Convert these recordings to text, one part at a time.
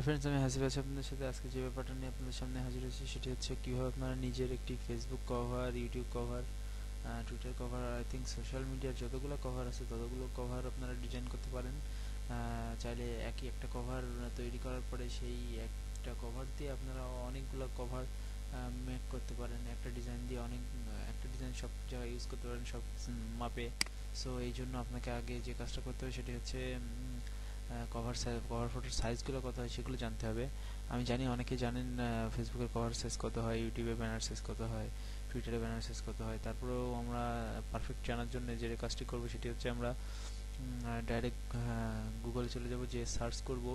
Friends, আমি হাসিব আছি আপনাদের সাথে। আজকে যে ব্যাপারটা নিয়ে আপনাদের সামনে হাজির হয়েছি সেটি হচ্ছে কীভাবে আপনারা নিজের একটি Facebook cover, YouTube cover, Twitter cover, I think social মিডিয়ার যতগুলো কভার আছে ততগুলো কভার আপনারা ডিজাইন করতে পারেন। চাইলে একই একটা কভার তৈরি করার পরে সেই একটা কভার দিয়ে আপনারা অনেকগুলো কভার মেক করতে পারেন। একটা ডিজাইন দিয়ে একটা ডিজাইন সব জায়গায় ইউজ করতে পারেন, সব মাপে। সো এই জন্য আপনাকে আগে যে কাজটা করতে হবে সেটি হচ্ছে কভার ফটোর সাইজগুলো কত হয় সেগুলো জানতে হবে। আমি জানি অনেকে জানেন ফেসবুকের কভার সাইজ কত হয়, ইউটিউবে ব্যানার সাইজ কত হয়, টুইটারে ব্যানার সাইজ কত হয়। তারপরেও আমরা পারফেক্ট জানার জন্য যে কাজটি করব সেটি হচ্ছে আমরা ডাইরেক্ট গুগলে চলে যাব, যে সার্চ করব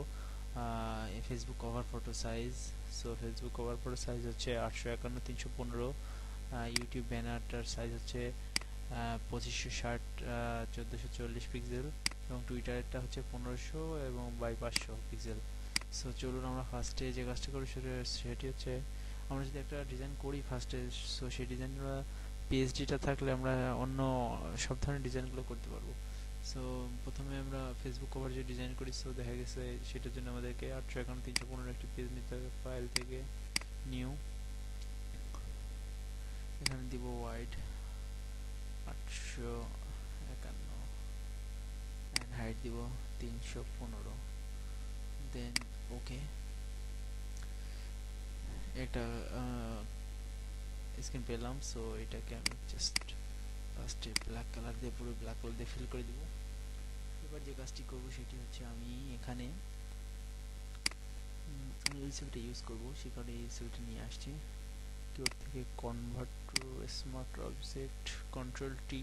Facebook cover photo size. So Facebook cover photo size হচ্ছে 851 × 315। ইউটিউব ব্যানারটার সাইজ হচ্ছে 2560 1440 পিক্সেল, এবং টুইটারেরটা হচ্ছে 1500 এবং বাই 500 পিক্সেল। সো চলুন আমরা ফার্স্টে যে কাজটা করি সেটি হচ্ছে আমরা যদি একটা ডিজাইন করি ফার্স্টে, সো সেই ডিজাইনটা পিএইচডিটা থাকলে আমরা অন্য সব ধরনের ডিজাইনগুলো করতে পারবো। সো প্রথমে আমরা ফেসবুক কভার যে ডিজাইন করি, সো দেখা গেছে সেটার জন্য আমাদেরকে 851 একটি পেজ নিতে হবে। ফাইল থেকে নিউ, এখানে দিব ওয়াইড 851 অ্যান্ড হাইট দিব 315। দেন ওকে, একটা স্ক্রিন পেলাম। সো এটাকে আমি জাস্ট ফার্স্টে ব্ল্যাক কালার দিয়ে, পুরো ব্ল্যাক কালার দিয়ে ফিল করে দিব। এবার যে কাজটি করব সেটি হচ্ছে আমি এখানে আমি এই ছবিটা ইউজ করব, সে কারণে এই ছবিটা নিয়ে আসছি কিবোর্ড থেকে। Convert to smart object, control T,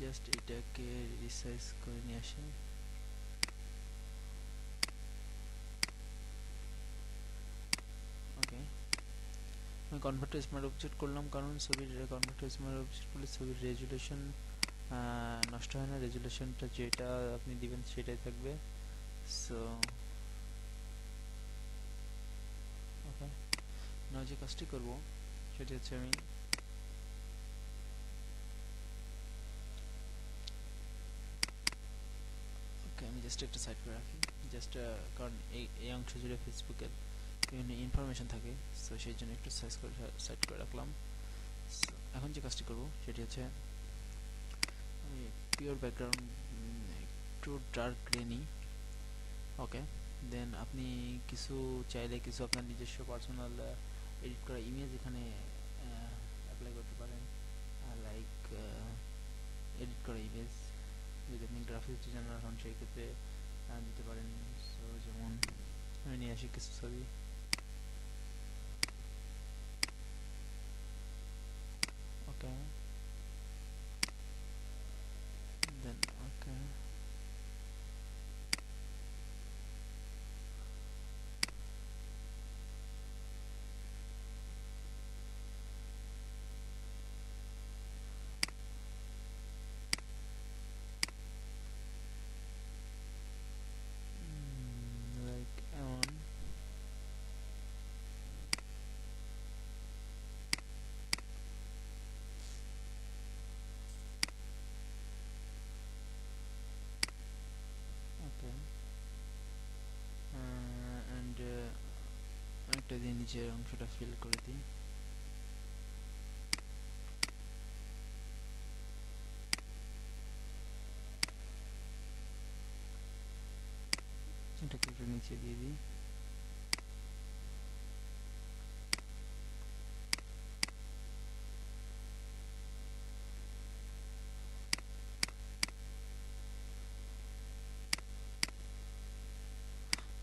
just এটাকে রিসাইজ করে নিয়ে আসি। ওকে, আমি কনভার্ট টু স্মার্ট অবজেক্ট করলাম কারণ ছবির কনভার্ট টু স্মার্ট অবজেক্ট করলে ছবির রেজুলেশন নষ্ট হয় না, রেজুলেশনটা যেটা আপনি দিবেন সেটাই থাকবে। সো ওকে, নাও যে কাজটি করবো সেটি হচ্ছে আমি জাস্ট একটা সাইড করে রাখি, জাস্ট কারণ এই অংশ জুড়ে ফেসবুকের বিভিন্ন ইনফরমেশন থাকে। সো সেই জন্য একটু সাইড করে রাখলাম। এখন যে কাজটি করবো সেটি হচ্ছে আমি পিওর ব্যাকগ্রাউন্ড একটু ডার্ক গ্রে নিই। ওকে, দেন আপনি চাইলে কিছু আপনার নিজস্ব পার্সোনাল এডিট করা ইমেজ এখানে অ্যাপ্লাই করতে পারেন। লাইক এডিট করা ইমেজ, যদি আপনি গ্রাফিক্স ডিজাইনার হন সেই ক্ষেত্রে দিতে পারেন। সো যেমন আমি নিয়ে আসি কিছু ছবি। ওকে, দেন ওকে, লাইক এমন। ওকে, অ্যান্ড অনেকটা দিয়ে নিচের অংশটা ফিল করে দিই। এটাকে একটু নিচে দিয়ে দিই।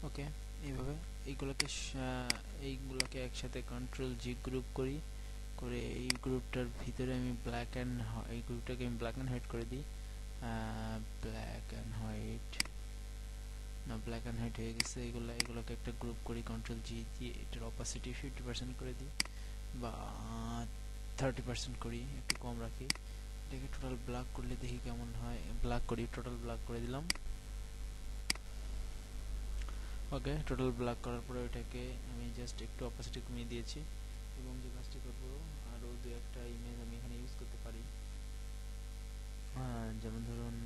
ওকে, এইভাবে এইগুলোকে একসাথে কন্ট্রোল জি গ্রুপ করি, করে এই গ্রুপটার ভিতরে আমি এই গ্রুপটাকে আমি ব্ল্যাক অ্যান্ড হোয়াইট করে দিই। ব্ল্যাক অ্যান্ড হোয়াইট, না ব্ল্যাক অ্যান্ড হোয়াইট হয়ে গেছে। এগুলোকে একটা গ্রুপ করি কন্ট্রোল জি দিয়ে, এটার অপাসিটি 50% করে দিই বা 30% করি, একটু কম রাখি। এটাকে টোটাল ব্ল্যাক করলে দেখি কেমন হয়। ব্ল্যাক করি, টোটাল ব্ল্যাক করে দিলাম। ওকে, টোটাল ব্ল্যাক করার পরে ওইটাকে আমি জাস্ট একটু অপাসিটি কমিয়ে দিয়েছি। এবং যে কাজটি করবো, আরও দু একটা ইমেজ আমি এখানে ইউজ করতে পারি। যেমন ধরুন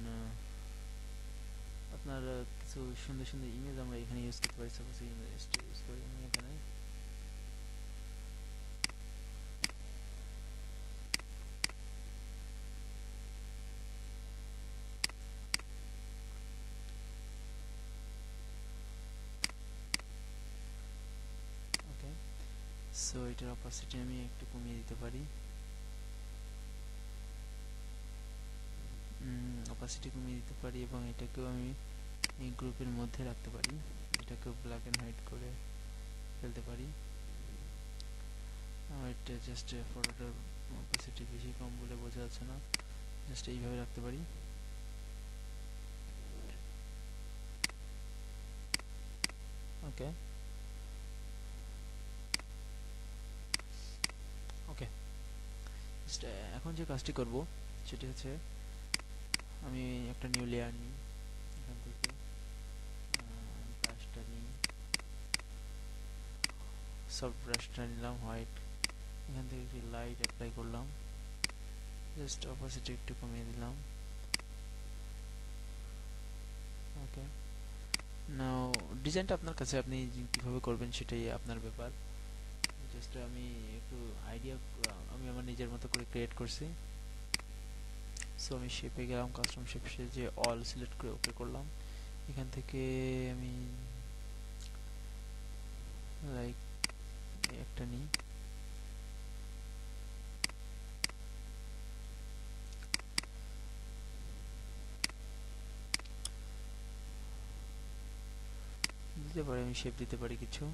আপনার কিছু সুন্দর সুন্দর ইমেজ আমরা এখানে ইউজ করতে পারি। সাপোজ ইমেজটা ইউজ করি আমি এখানে। ওকে, সো এটার অপাসিটি আমি একটু কমিয়ে দিতে পারি। অপাসিটি কমিয়ে দিতে পারি এবং এটাকেও আমি এই গ্রুপের মধ্যে রাখতে পারি। এটাকেও ব্ল্যাক অ্যান্ড হোয়াইট করে ফেলতে পারি। এটা জাস্ট ফটোটার অপাসিটি বেশি কম বলে বোঝা যাচ্ছে না, জাস্ট এইভাবে রাখতে পারি। ওকে ওকে, এখন যে কাজটি করব সেটি হচ্ছে আমি একটা নিউ লেয়ার নিই, এখান থেকে ব্রাশটা নিই, সফট ব্রাশটা নিলাম হোয়াইট, এখান থেকে একটি লাইট অ্যাপ্লাই করলাম, জাস্ট অপাসিটি একটু কমিয়ে দিলাম। ওকে, নাও ডিজাইনটা আপনার কাছে, আপনি কীভাবে করবেন সেটাই আপনার ব্যাপার। জাস্ট আমি একটু আইডিয়া আমি আমার নিজের মতো করে ক্রিয়েট করছি। সো আমি শেপে গেলাম, কাস্টম শেপ যে অল সিলেক্ট করে ওকে করলাম। এখান থেকে আমি লাইক একটা নিই, দিতে পারি, আমি শেপ দিতে পারি কিছু।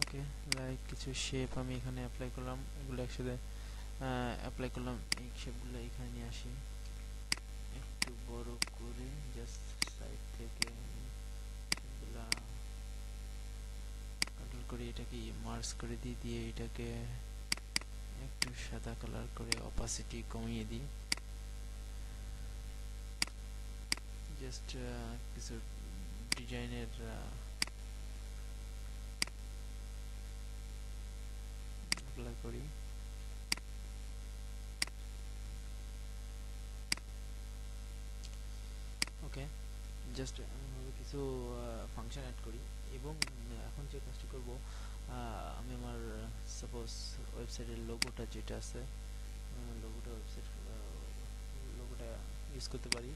ওকে, লাইক কিছু শেপ আমি এখানে অ্যাপ্লাই করলাম, এগুলো একসাথে অ্যাপ্লাই করলাম। এই শেপগুলো এখানে নিয়ে আসি, একটু বড় করে জাস্ট সাইড থেকে এগুলা কন্ট্রোল করে এটাকে মার্জ করে দিই, দিয়ে এটাকে একটু সাদা কালার করে অপাসিটি কমিয়ে দিই। জাস্ট কিছু ডিজাইনের অ্যাপ্লাই করি। ওকে, জাস্ট এমনভাবে কিছু ফাংশন অ্যাড করি এবং এখন যে কাজটি করব, আমি আমার সাপোজ ওয়েবসাইটের লোগোটা যেটা আছে, লোগোটা ইউজ করতে পারি।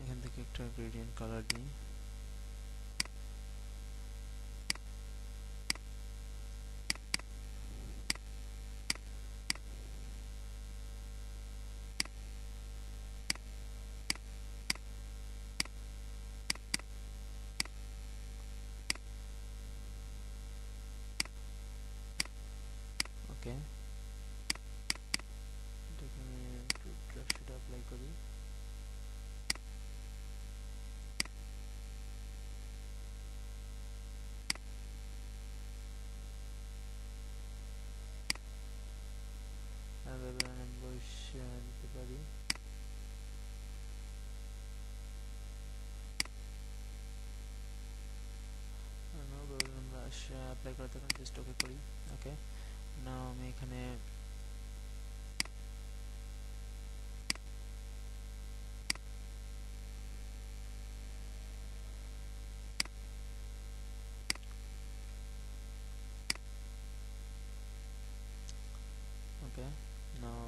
এখান থেকে একটা গ্রেডিয়েন্ট কালার দিই, ওকে। এটাকে আমি একটু ব্রাশটা অ্যাপ্লাই করি। দিতে পারি। ব্রাশ অ্যাপ্লাই করে তখন জাস্ট ওকে করি। ওকে, নাও আমি এখানে ওকে, নাও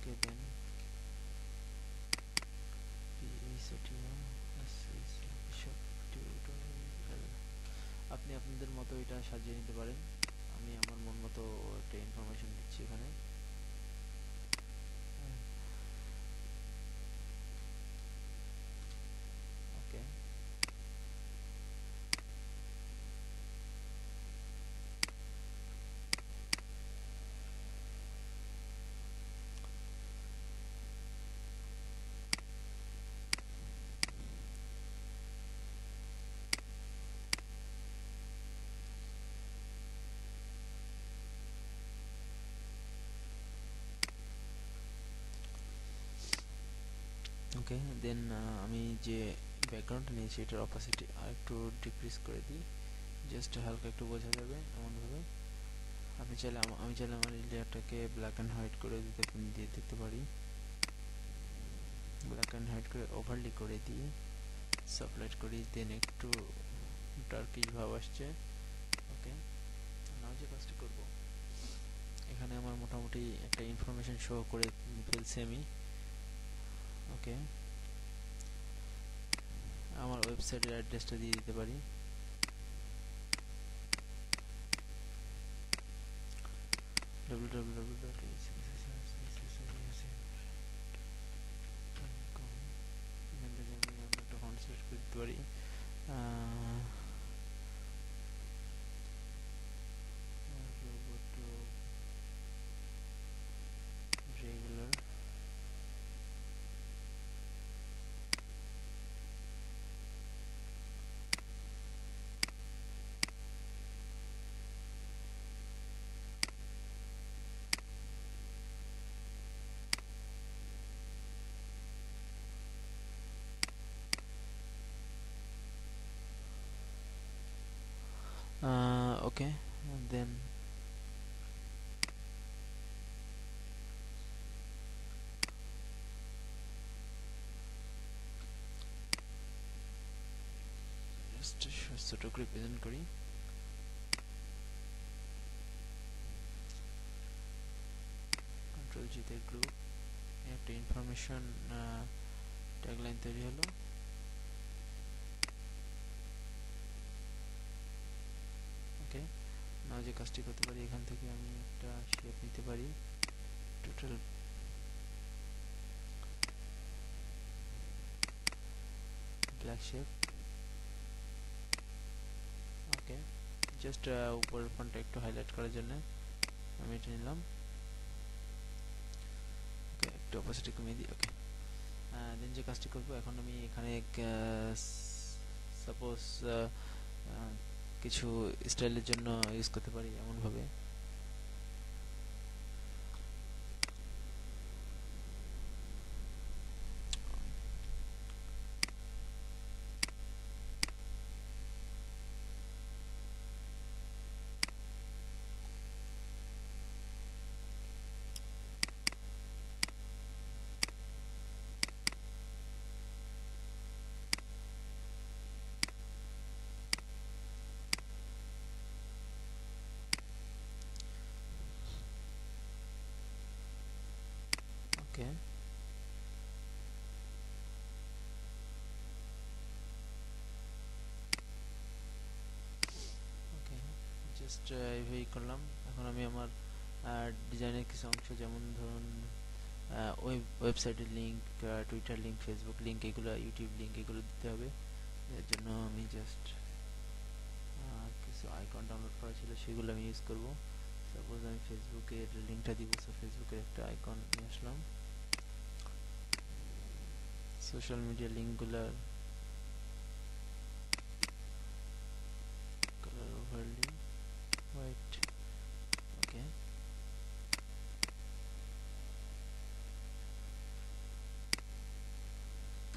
Okay, then আপনি আপনাদের মতো এটা সাজিয়ে নিতে পারেন। আমি আমার মন মতো একটা ইনফরমেশন দিচ্ছি এখানে। ওকে, ওকে, দেন আমি যে ব্যাকগ্রাউন্ডটা নিয়েছি এটার অপাসিটি আর একটু ডিক্রিজ করে দিই, জাস্ট হালকা একটু বোঝা যাবে এমনভাবে। আমি চাইলে আমার লেয়ারটাকে ব্ল্যাক অ্যান্ড হোয়াইট করে দিতে পারি। ব্ল্যাক অ্যান্ড হোয়াইট করে ওভারলি করে দিই, সাবলাইট করি, দেন একটু ডার্কিশ ভাব আসছে। ওকে, নাও যে কাজটা করবো, এখানে আমার মোটামুটি একটা ইনফরমেশন শো করে ফেলছি আমি। ওকে, আমার ওয়েবসাইটের অ্যাড্রেসটা দিয়ে দিতে পারি। www.acccc.com, এখান থেকে আমি একটা ফন্ট সিলেক্ট করে দিতে পারি। Regular, okay, and then just ছোট করে প্রেজেন্ট করি। কন্ট্রোল জি তে গ্রুপ, একটা ইনফরমেশন ট্যাগলাইন তৈরি হলো। ওকে, নাও যে কাজটি করতে পারি, এখান থেকে আমি একটা শেপ নিতে পারি, টোটাল ব্ল্যাক শেপ। ওকে, জাস্ট উপরের ফন্টটা একটু হাইলাইট করার জন্য আমি এটা নিলাম। ওকে, একটু অপাসিটি কমিয়ে দিই। ওকে, দেন যে কাজটি করবো, এখন আমি এখানে সাপোজ কিছু স্টাইলের জন্য ইউজ করতে পারি এমনভাবে। ওকে, ওকে, জাস্ট এইভাবেই করলাম। এখন আমি আমার ডিজাইনের কিছু অংশ, যেমন ধরুন ওয়েবসাইটের link, Twitter link, Facebook link, এগুলো ইউটিউব লিঙ্ক, এগুলো দিতে হবে। এর জন্য আমি জাস্ট কিছু আইকন ডাউনলোড করা ছিল, সেগুলো আমি ইউজ করব। সাপোজ আমি ফেসবুকের লিঙ্কটা দিব, সো ফেসবুকের একটা আইকন নিয়ে আসলাম। সোশ্যাল মিডিয়া লিঙ্কগুলোর colour overlay white. Okay,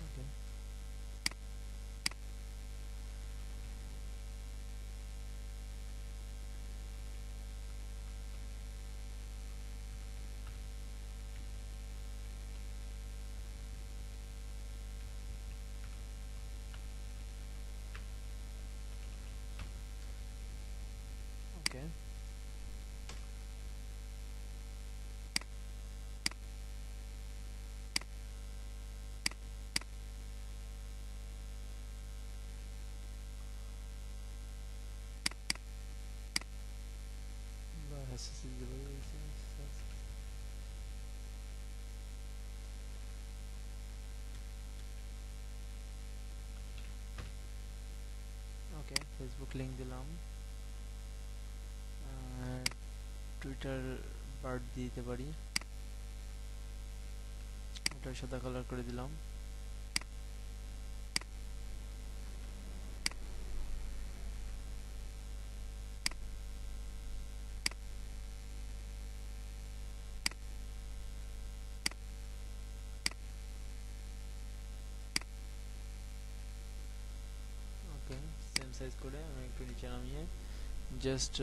okay, CSS দিতে পারি। ওকে, ফেসবুক লিংক দিলাম, টুইটার বার্ড দিতে পারি, এটা সাদা কালার করে দিলাম। ওকে, সেম সাইজ করে আমি একটু নিচে নামিয়ে জাস্ট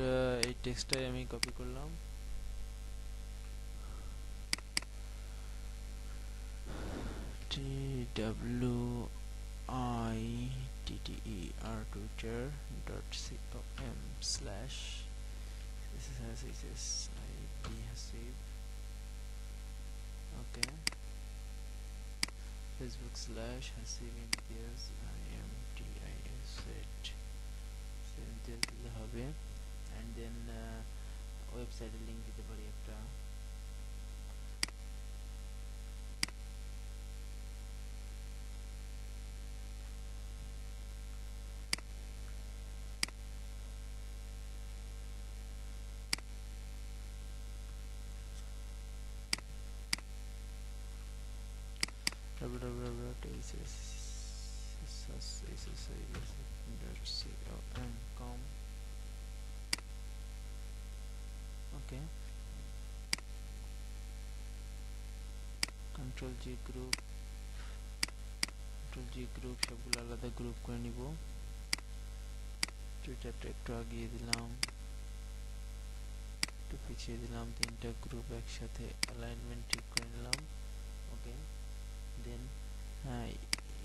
এই টেক্সটটাই আমি কপি করলাম, TWITTER twitter.com/hasib. Okay, Facebook/hasib imtiaz IMTIAZ দিতে হবে, অ্যান্ড দেন ওয়েবসাইটের লিঙ্ক দিতে পারি একটা। www.hasib.com. Okay, Control G group সবগুলো আলাদা গ্রুপ করে নিব। টুইটারটা একটু আগিয়ে দিলাম, একটু পিছিয়ে দিলাম, তিনটা গ্রুপ একসাথে অ্যালাইনমেন্ট ঠিক করে নিলাম। ওকে, দেন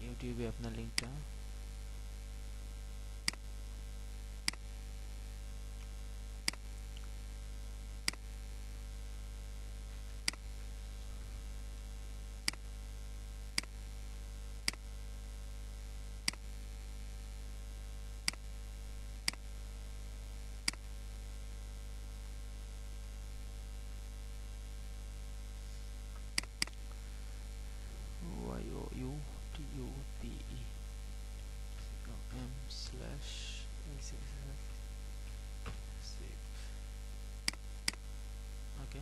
ইউটিউবে আপনার লিঙ্কটা YOUTUBE.com/save. ওকে,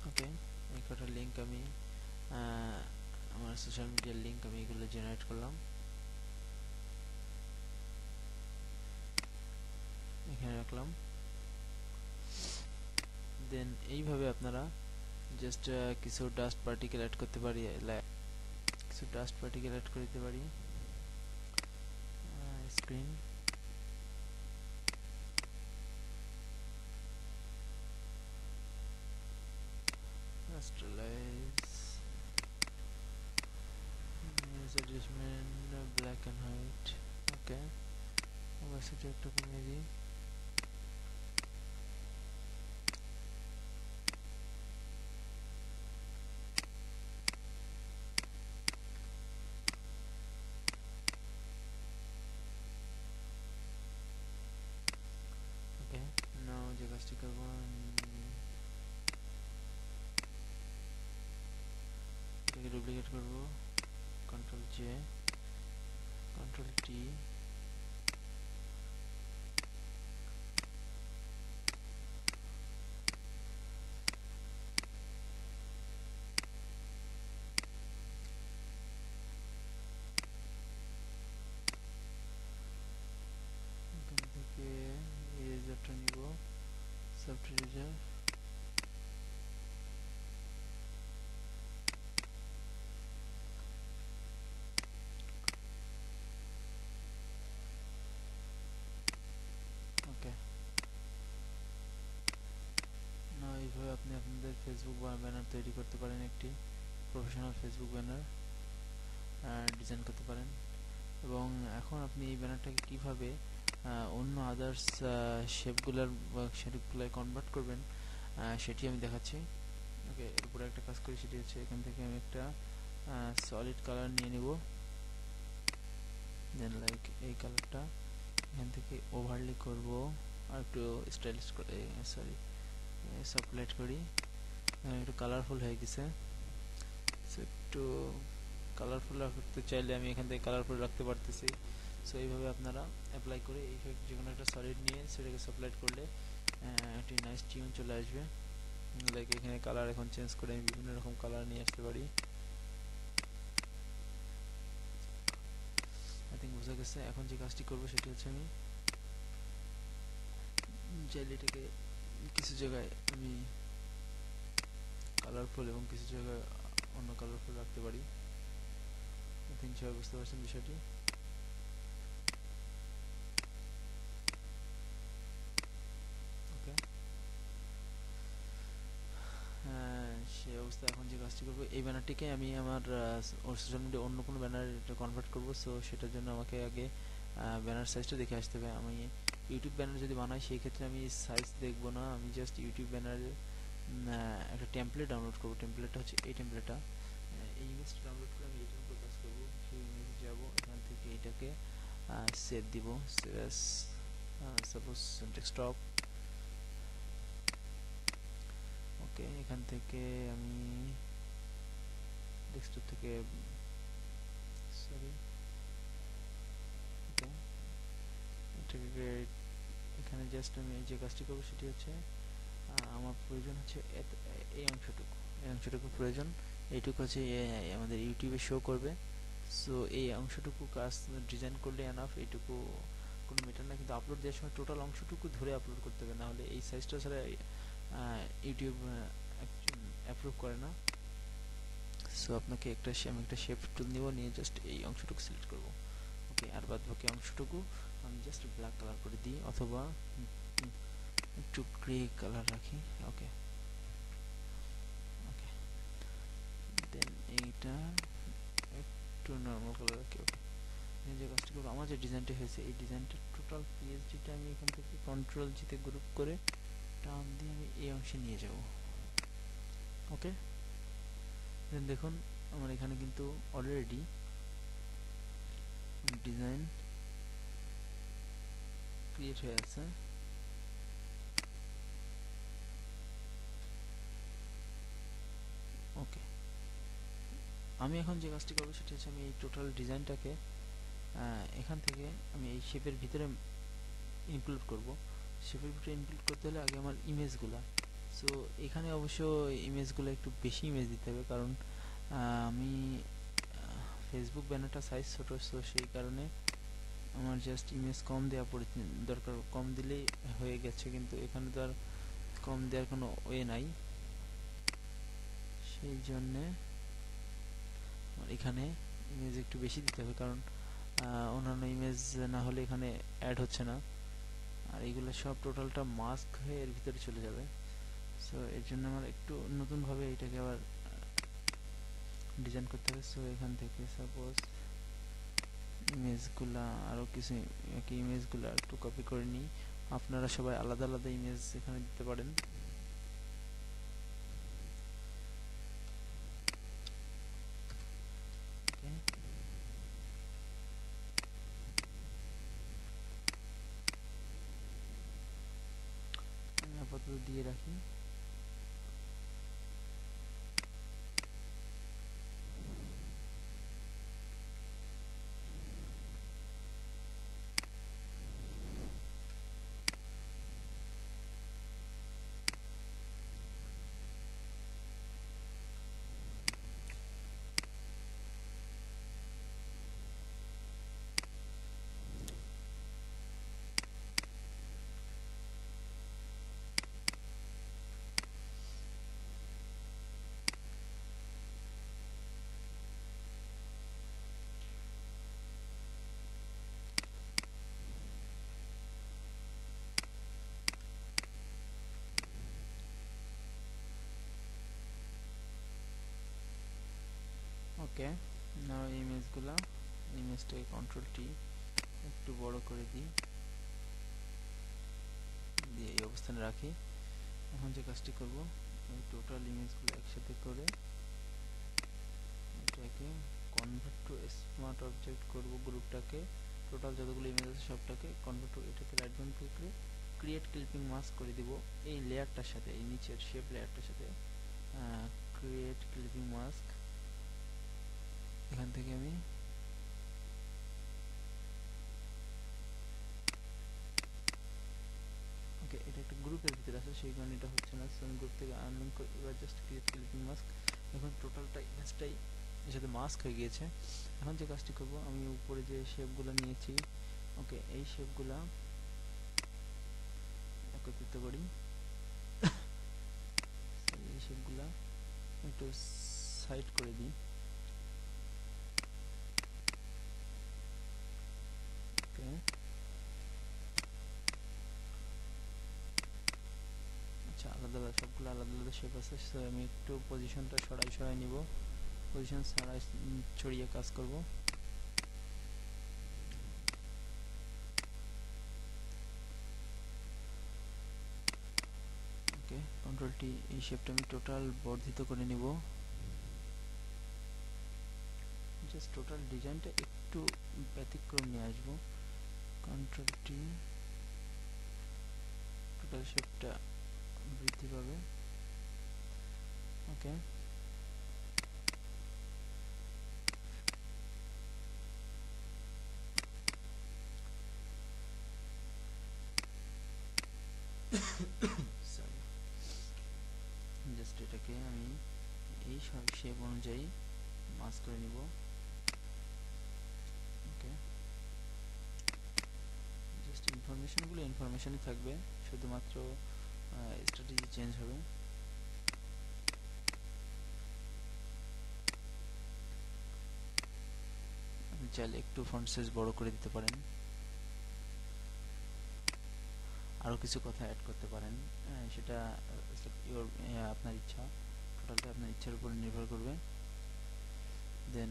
ওকে, এই কটা লিঙ্ক আমি আমার সোশ্যাল মিডিয়ার লিঙ্ক আমি এগুলো জেনারেট করলাম, এখানে রাখলাম। দেন এইভাবে আপনারা জাস্ট কিছু ডাস্ট পার্টিকেল অ্যাড করতে পারি, করে দিতে পারি। Screen rasterise, adjustment black and white. Okay, opacity একটু কমিয়ে দিই। ওকে, নাও যে কাজটি করবো, এটাকে ডুপ্লিকেট করবো, কন্ট্রোল জে, কন্ট্রোল টি, এখান থেকে ইরেজারটা নিব, সফট ইরেজার। ওকে, না এইভাবে আপনি আপনাদের ফেসবুক ব্যানার তৈরি করতে পারেন, একটি প্রফেশনাল ফেসবুক ব্যানার ডিজাইন করতে পারেন। এবং এখন আপনি এই ব্যানারটাকে কিভাবে অন্য আদার্স শেপগুলোয় কনভার্ট করবেন সেটি আমি দেখাচ্ছি। ওকে, এরপরে একটা কাজ করি, সেটি হচ্ছে এখান থেকে আমি একটা সলিড কালার নিয়ে নিব, দেন লাইক এই কালারটা এখান থেকে ওভারলি করব আর একটু স্টাইলিশ করে, সরি সাবলাইট করি, একটু কালারফুল হয়ে গেছে। সো একটু কালারফুল রাখতে চাইলে আমি এখান থেকে কালারফুল রাখতে পারতেছি। সো এইভাবে আপনারা অ্যাপ্লাই করে এই যে কোনো একটা সলিড নিয়ে সেটাকে সাবলাইট করলে একটি নাইস টিউন চলে আসবে। লাইক এখানে কালার এখন চেঞ্জ করে আমি বিভিন্ন রকম কালার নিয়ে আসতে পারি। আই থিঙ্ক বোঝা গেছে। এখন যে কাজটি করবো সেটি হচ্ছে আমি জেলিটাকে কিছু জায়গায় আমি কালারফুল এবং কিছু জায়গায় অন্য কালারফুল রাখতে পারি। আই থিঙ্ক সবাই বুঝতে পারছেন বিষয়টি। ওকে, সেই অবস্থা এখন যে কাজটি করবো, এই ব্যানারটিকে আমি আমার সোশ্যাল মিডিয়া অন্য কোনো ব্যানার এটা কনভার্ট করবো। সো সেটার জন্য আমাকে আগে ব্যানার সাইজটা দেখে আসতে হবে। আমি ইউটিউব ব্যানার যদি বানাই সেই ক্ষেত্রে আমি সাইজ দেখবো না, আমি জাস্ট ইউটিউব ব্যানারের একটা টেমপ্লেট ডাউনলোড করবো। টেমপ্লেটটা হচ্ছে এই টেমপ্লেটটা, এই ইমেজটা ডাউনলোড করে আমি এইটার উপর কাজ করবো। সেই ইমেজে যাবো, এখান থেকে এটাকে সেভ দিব, সেভ অ্যাজ সাপোজ ডেস্কটপ। ওকে, এখান থেকে আমি ডেস্কটপ থেকে সরি ওকে এটাকে এখানে জাস্ট আমি যে কাজটি করবো সেটি হচ্ছে আমার প্রয়োজন হচ্ছে এই অংশটুকু প্রয়োজন। এইটুকু হচ্ছে আমাদের ইউটিউবে শো করবে। সো এই অংশটুকু কাজ ডিজাইন করলে এনাফ, এইটুকু কোনো ম্যাটার না। কিন্তু আপলোড দেওয়ার সময় টোটাল অংশটুকু ধরে আপলোড করতে হবে, না হলে এই সাইজটা ছাড়া ইউটিউব অ্যাপ্রুভ করে না। সো আপনাকে আমি একটা শেপ টুল নিব, নিয়ে জাস্ট এই অংশটুকু সিলেক্ট করব। ওকে, আর বাদ বাকি অংশটুকু আমি জাস্ট ব্ল্যাক কালার করে দিই, অথবা একটু গ্রে কালার রাখি। ওকে ওকে, দেন এইটা একটু নর্মাল কালার রাখি। ওকে, যে কাজটি করবো, আমার যে ডিজাইনটা হয়েছে এই ডিজাইনটা টোটাল পিএইচডিটা আমি এখান থেকে কন্ট্রোল জিতে গ্রুপ করে টান দিয়ে আমি এই অংশে নিয়ে যাব। ওকে, দেন দেখুন আমার এখানে কিন্তু অলরেডি ডিজাইন ক্রিয়েট হয়ে আছে। ওকে, আমি এখন যে কাজটি করবো সেটা হচ্ছে আমি এই টোটাল ডিজাইনটাকে এখান থেকে আমি এই শেপের ভিতরে ইনক্লুড করব। শেপের ভিতরে ইনক্লুড করতে হলে আগে আমার ইমেজগুলা, সো এখানে অবশ্য ইমেজগুলো একটু বেশি ইমেজ দিতে হবে, কারণ আমি ফেসবুক ব্যানারটা সাইজ ছোট, সো সেই কারণে আমার জাস্ট ইমেজ কম দেওয়া দরকার, কম দিলেই হয়ে গেছে। কিন্তু এখানে তো আর কম দেওয়ার কোনো ওয়ে নাই, সেই জন্যে এখানে ইমেজ একটু বেশি দিতে হবে, কারণ অন্যান্য ইমেজ না হলে এখানে অ্যাড হচ্ছে না, আর এইগুলো সব টোটালটা মাস্ক হয়ে এর ভিতরে চলে যাবে। সো এর জন্য আমার একটু নতুনভাবে এটাকে আবার ডিজাইন করতে হবে। সো এখান থেকে সাপোজ ইমেজগুলা আরও কিছু ইমেজগুলো একটু কপি করে নিই। আপনারা সবাই আলাদা আলাদা ইমেজ এখানে দিতে পারেন। আমি আপাতত দিয়ে রাখি। ওকে, নাও ইমেজটাকে কন্ট্রোল টি একটু বড় করে দিই, দিয়ে এই অবস্থানে রাখি। এখন যে কাজটি করব, এই টোটাল ইমেজগুলো একসাথে করে এটা সবাইকে কনভার্ট টু স্মার্ট অবজেক্ট করব, গ্রুপটাকে টোটাল যতগুলো ইমেজ আছে সবটাকে কনভার্ট টু, এটাকে রাইট বাটন ক্লিক করে ক্রিয়েট ক্লিপিং মাস্ক করে দিব এই লেয়ারটার সাথে, এই নিচের শেপ লেয়ারটার সাথে। ক্রিয়েট ক্লিপিং মাস্ক, এখান থেকে আমি ওকে, এটা একটা গ্রুপের ভিতরে আছে সেই কারণে এটা হচ্ছে না, আমি গ্রুপ থেকে আনলিঙ্ক করে এবার জাস্ট ক্রিয়েট ক্লিপিং মাস্ক। এখন টোটালটা ইমেজটাই এর সাথে মাস্ক হয়ে গিয়েছে। এখন যে কাজটি করব, আমি উপরে যে শেপগুলো নিয়েছি, ওকে, এই শেপগুলা একত্রিত করি। এই শেপগুলা একটু সাইড করে দিই। ওকে, আচ্ছা, আলাদা আলাদা সবগুলো আলাদা আলাদা শেপ আছে, সো আমি একটু পজিশনটা সরাই নিব, পজিশন ছড়িয়ে কাজ করব। ওকে, কন্ট্রোল টি, এই শেপটা আমি টোটাল বর্ধিত করে নিব, জাস্ট টোটাল ডিজাইনটা একটু ব্যতিক্রম নিয়ে আসবো। কন্ট্রোল টি, টোটাল শেপটা বৃদ্ধি পাবে। ওকে, সরি, জাস্ট এটাকে আমি এই শেপ অনুযায়ী মাস্ক করে নিব। ওকে, জাস্ট ইনফরমেশনগুলো ইনফরমেশনই থাকবে, শুধুমাত্র স্ট্র্যাটেজি চেঞ্জ হবে। আপনি চাইলে একটু ফন্ট সাইজ বড় করে দিতে পারেন, আরও কিছু কথা অ্যাড করতে পারেন, সেটা আপনার ইচ্ছা, টোটালটা আপনার ইচ্ছার উপর নির্ভর করবে। দেন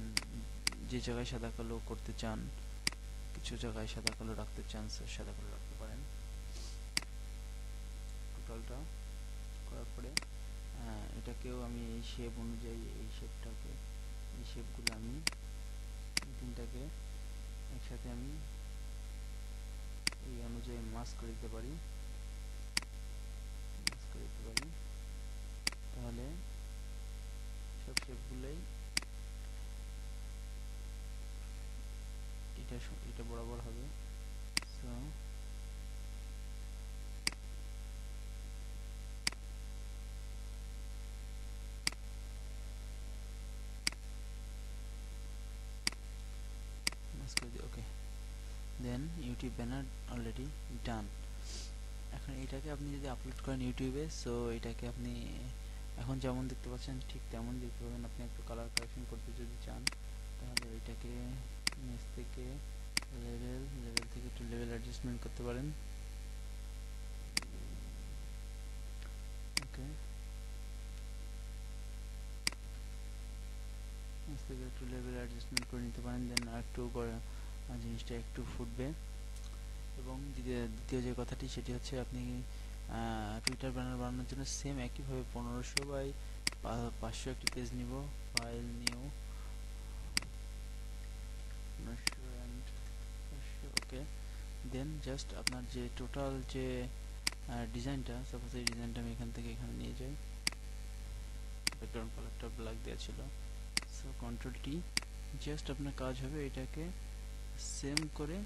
যে জায়গায় সাদা কালো করতে চান, কিছু জায়গায় সাদা কালো রাখতে চান, সাদা কালো রাখতে পারেন। টোটালটা করার পরে এটাকেও আমি এই শেপ অনুযায়ী, এই শেপটাকে, এই শেপগুলো আমি তিনটাকে একসাথে আমি এই অনুযায়ী মাস্ক করে দিতে পারি, তাহলে সব শেপগুলোই এটা বরাবর হবে। সো মাস্ক করে দিই। ওকে, দেন ইউটিউব ব্যানার অলরেডি ডান। এখন এটাকে আপনি যদি আপলোড করেন ইউটিউবে, সো এটাকে আপনি এখন যেমন দেখতে পাচ্ছেন ঠিক তেমন দেখতে পাবেন। আপনি একটু কালার কারেকশন করতে যদি চান, তাহলে এটাকে নিচ থেকে লেভেল থেকে একটু লেভেল অ্যাডজাস্টমেন্ট করতে পারেন। ওকে, নিচ থেকে একটু লেভেল অ্যাডজাস্টমেন্ট করে নিতে পারেন, দেন আর একটু জিনিসটা একটু ফুটবে। এবং দ্বিতীয় যে কথাটি, সেটি হচ্ছে আপনি টুইটার ব্যানার বানানোর জন্য সেম একইভাবে 1500 বাই 500 একটি পেজ নিব, ফাইল নিউ 1500 ওকে, দেন জাস্ট আপনার যে টোটাল যে ডিজাইনটা, সাপোজ এই ডিজাইনটা আমি এখান থেকে এখানে নিয়ে যাই, ব্যাকগ্রাউন্ড কালারটা ব্ল্যাক দেওয়া ছিল, সো কন্ট্রোল টি, জাস্ট আপনার কাজ হবে এটাকে সেম করে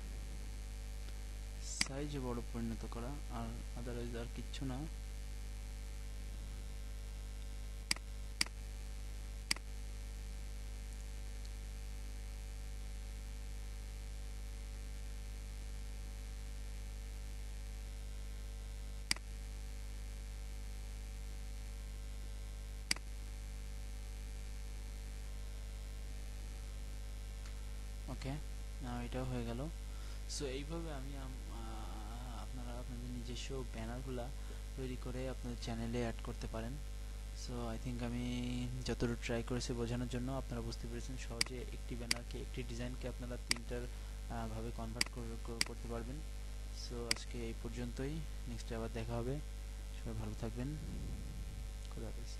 সাইজে বড় পরিণত করা, আর আদারওয়াইজ আর কিচ্ছু না। ওকে, এটাও হয়ে গেল। সো এইভাবে আমি আপনারা আপনাদের নিজস্ব ব্যানারগুলা তৈরি করে আপনাদের চ্যানেলে অ্যাড করতে পারেন। সো আই থিঙ্ক আমি যতটুকু ট্রাই করেছি বোঝানোর জন্য আপনারা বুঝতে পেরেছেন সহজে একটি ব্যানারকে, একটি ডিজাইনকে আপনারা তিনটার ভাবে কনভার্ট করতে পারবেন। সো আজকে এই পর্যন্তই, নেক্সটে আবার দেখা হবে, সবাই ভালো থাকবেন, খোদা হাফেজ।